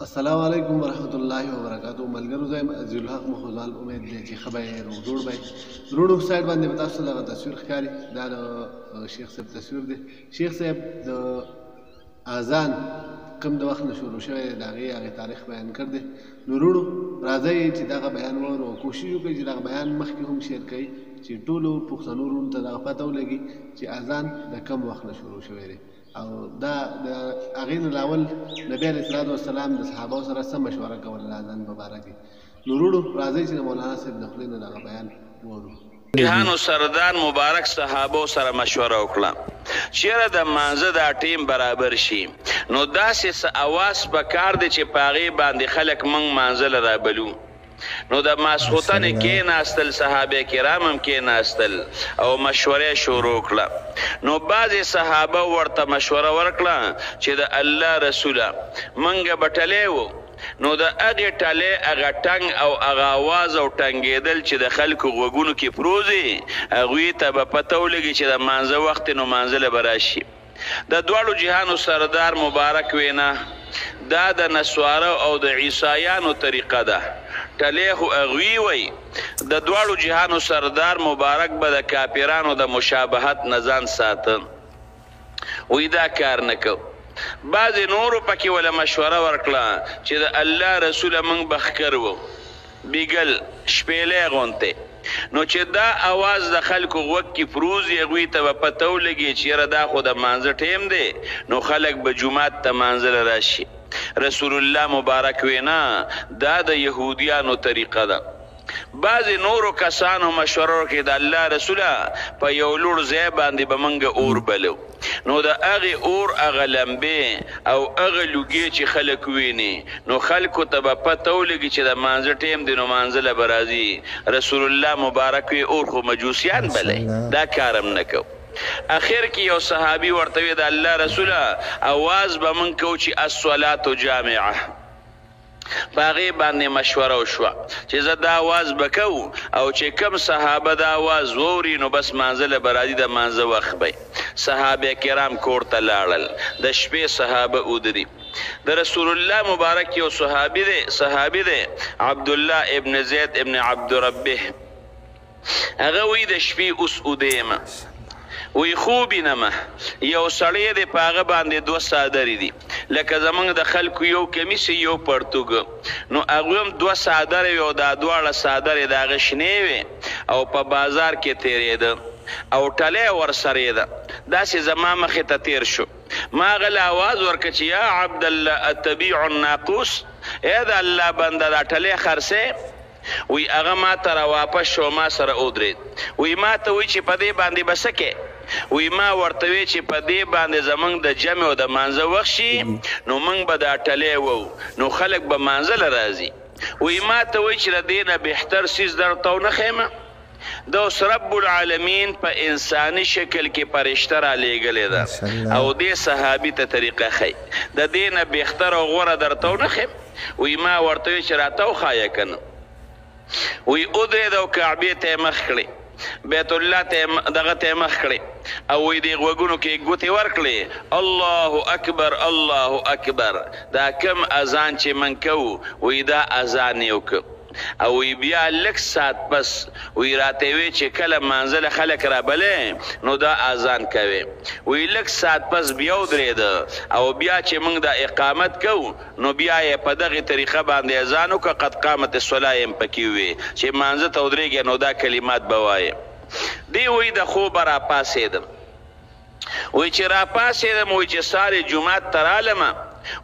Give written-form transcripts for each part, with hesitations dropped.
السلام علیکم ورحمت الله وبرکاتہ. ملګرو زم عزیز الحق مخزال امید دی چې خبر او جوړ بای روډ سایډ باندې به تاسو دغه تصویر ښکاري. دا د شیخ صاحب تصویر دی. شیخ صاحب د اذان کوم د وخت نه شروع شوی دی د هغې تاریخ بیان کړ دی. نو روډو راځئ چې دغه بیان وورو او کوشش وکړئ چې دغه بیان مخکې هم شیر کړئ چې ټولو پښتنو وروڼو ته دغه پته ولګي چې اذان د کوم وخت نه شروع شوی دی او دا د هغې نه لاول نبي علیه الصلاة والسلام د صحابو سره څه مشوره کوله د اذان په باره کې. نو وروڼو راځئ چې د مولانا صاحب د خولې نه دغه بیان وورو. جهانو سردار مبارک صحابو سره مشوره وکړه چیرې د مانزه دا ټیم برابر شي نو داسې څه اواز پکار دی چې په هغې باندې خلک موږ مانزه له رابلو. نو د ماسخوتن کېناستل صحابه کرام هم کېناستل او مشورې شروع کړه. نو بعضې صحابه ورته مشوره ورکړه چې د الله رسوله موږ به ټلې وو نو د هغې ټلې هغه ټنګ او هغه اواز او ټنګېدل چې د خلکو غوږونو کې پروزي هغوی ته به پته ولګي چې د مانځه وخت نو مانځله به راشي. د دواړو جهانو سردار مبارک وینا دا د نسوارو او د عیسایانو طریقه ده. ټلې خو هغوی وی د دواړو جهانو سردار مبارک به د کافرانو د مشابهت نه ځان ساته وی دا کار نه کو. بعضې نورو پکې وله مشوره ورکړه چې د الله رسوله موږ به ښکر وو بیګل شپېلې غونتې نو چې دا اواز د خلکو غوږ کې پروزي هغوی ته به پته ولګي چې یاره دا خو د مانځه ټیم دی نو خلک به جومات ته مانځله راشي. رسول الله مبارک وینا دا د یهودیانو طریقه ده. بعضې نورو کسانو مشوره وکړي د الله رسوله په یو لوړ ځای باندې به موږ اور بلو نو د هغې اور هغه لمبې او هغه لوګې چې خلک ویني نو خلکو ته به پته ولګي چې د مانځه ټیم دی نو مانځله به راځي. رسول الله مبارک وی اور خو مجوسیان بلی دا کارم نه کو. اخر کې یو صحابي ورته وی د الله رسوله اواز به موږ کوو چې الصلاة جامعه په هغې باندې مشوره وشوه چې زه دا آواز به کوو او چې کم صحابه دا آواز ووري نو بس مانځله به راځي د مانځه وخت به صحابه کرام کور ته لاړل. د شپې صحابه ودري. د رسول الله مبارک یو صحابي دی عبدالله ابن زید ابن عبدربه هغه وی د شپې اوس ودیمه وی خوب وینمه یو سړی دی په هغه باندې دوه څادرې دي لکه زموږ د خلکو یو کمیس یو پرتوګ نو هغوی هم دوه څادرې وي او دا دواړه څادرې د هغه شنې وي او په بازار کې تېرېده او ټلۍ ورسره ده. داسې زما مخې ته تېر شو ما هغه له اواز ورکړه چې یا عبدالله اتبیع الناقوس ای د الله بنده دا ټلۍ خرڅې وی هغه ما ته راواپس شو ما سره ودرېد. وی ما ته وی چې په دې باندې به څه کې وی ما ورته وی چې په دې باندې زموږ د جمع او د مانځه وخت شي نو موږ به دا ټلۍ وو نو خلک به مانځله راځي. وی ما ته وی چې له دې نه بهتر څیز درته ونه ښیمه د اوس رب العالمین په انساني شکل کې فرشته رالیږلې ده او دې صحابي ته طریقه ښیي د دې نه بهتر او غوره درته ونه ښیم. وی ما ورته وی چې راته وښایه که نه وی ودرېد او کعبې ته یې مخ کړې بیت الله ته دغه ته یې مخ کړې او وی دې غوږونو کې ګوتې ورکړې الله اکبر الله اکبر دا کم اذان چې من کوو وی دا اذان یې وکړ او وی بیا لږ ساعت پس وی راته وی چې کله مانځله خلک رابلې نو دا اذان کوي. وی لږ ساعت پس بیا ودرېده او بیا چې موږ دا اقامت کوو نو بیا یې په دغې طریقه باندې اذان وکړه قد قامت الصلاة یې پکې ووی چې مانځه ته ودرېږې نو دا کلمات به وایې. دی وی د خوبه راپاڅېدم وی چې راپاڅېدم وی چې سارې جومات ته رالمه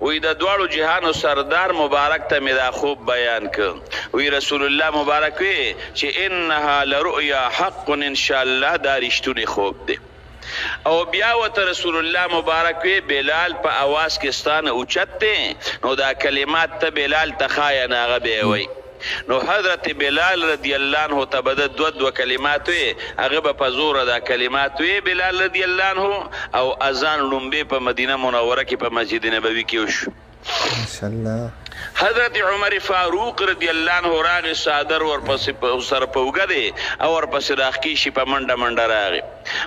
وی د دواړو جهانو سردار مبارک ته مې دا خوب بیان کړ. وی رسول الله مبارک وی چې انها لرؤیا حق انشاءالله دا رښتونی خوب دی. او بیا ورته رسول الله مبارک وی بلال په اواز کې ستانه اوچت دی نو دا کلمات ته بلال ته ښایه نه هغه به یې وی نو حضرت بلال رضی الله عنه ته به د دوه کلمات وی هغه به په زوره دا کلمات وی بلال رضی الله عنه او اذان لومبې په مدینه منوره کې په مسجد نبوي کې وشو. ماشاءالله. حضرت عمر فاروق رضی الله عنه راغی صادر ورپسې سر په اوږه دی او ورپسې راخکې شي په منډه منډه راغی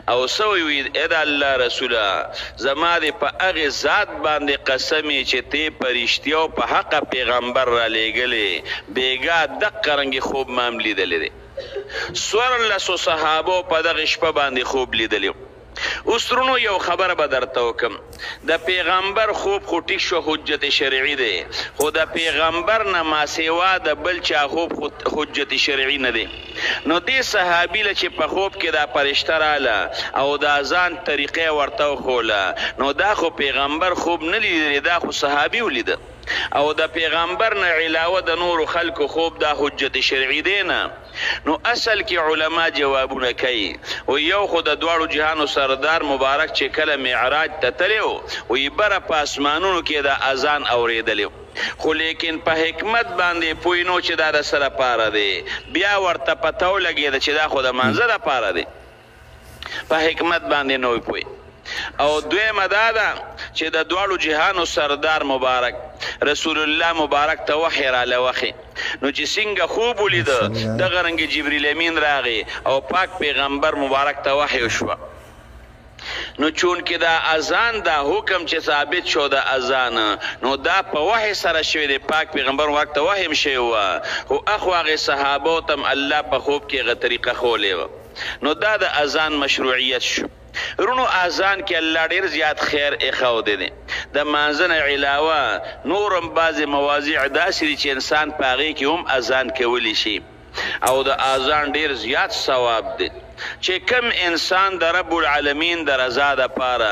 او څه وی ای د الله رسوله زما دې په هغې ذات باندې قسم چې تی په رښتیا او په حقه پیغمبر را لیږلې بېګا دقه رنګې خوب ما هم لیدلی دی. 1400 صحابو په دغه شپه باندې خوب لیدلی. اوس ترونو یو خبره به درته وکم. د پیغمبر خوب خو ټیک شو حجت شرعي دی، خو د پیغمبر نه ماسیوا د بل چا خوب حجت شرعي نه دی. نو دې صحابي له چې په خوب کې دا فرشته راله او د اذان طریقې ورته وښوله، نو دا خو پیغمبر خوب نه لیدلی، دا خو صحابي ولیده. او د پیغمبر نه علاوه د نورو خلکو خوب دا حجت شرعي دی نه. نو اصل کې علما جوابونه کوي او یو خو د دواړو جهانو سردار مبارک چې کله معراج ته تللی وی بره په اسمانونو کې د اذان اورېدلی، خو لیکن په حکمت باندې پوی نو چې دا د څه لپاره دی، بیا ورته پته ولګېده چې دا خو د مانځه لپاره دی، په حکمت باندې نه وی پوی. او دویمه دا ده چې د دواړو جهانو سردار مبارک رسول الله مبارک ته وحی راله وخی، نو چې څنګه خوب ولیده دغه رنګې جبریل امین راغی او پاک پیغمبر مبارک ته وحی وشوه. نو چون کې دا اذان دا حکم چې ثابت شو د اذان، نو دا په وحی سره شوی دی، پاک پیغمبر مبارک ته وحی هم شوی وه، خو اخو هغې صحابو ته هم الله په خوب کې هغه طریقه ښولې وه. نو دا د اذان مشروعیت شو. رونو اذان کې الله ډیر زیات خیر اخاوده دي. د مانځه نه علاوه نورم بعضې مواضیع داسې دي چې انسان په هغې کې هم اذان کولی شي او د اذان ډیر زیات ثواب دی چې کم انسان د رب العالمین د رضا دپاره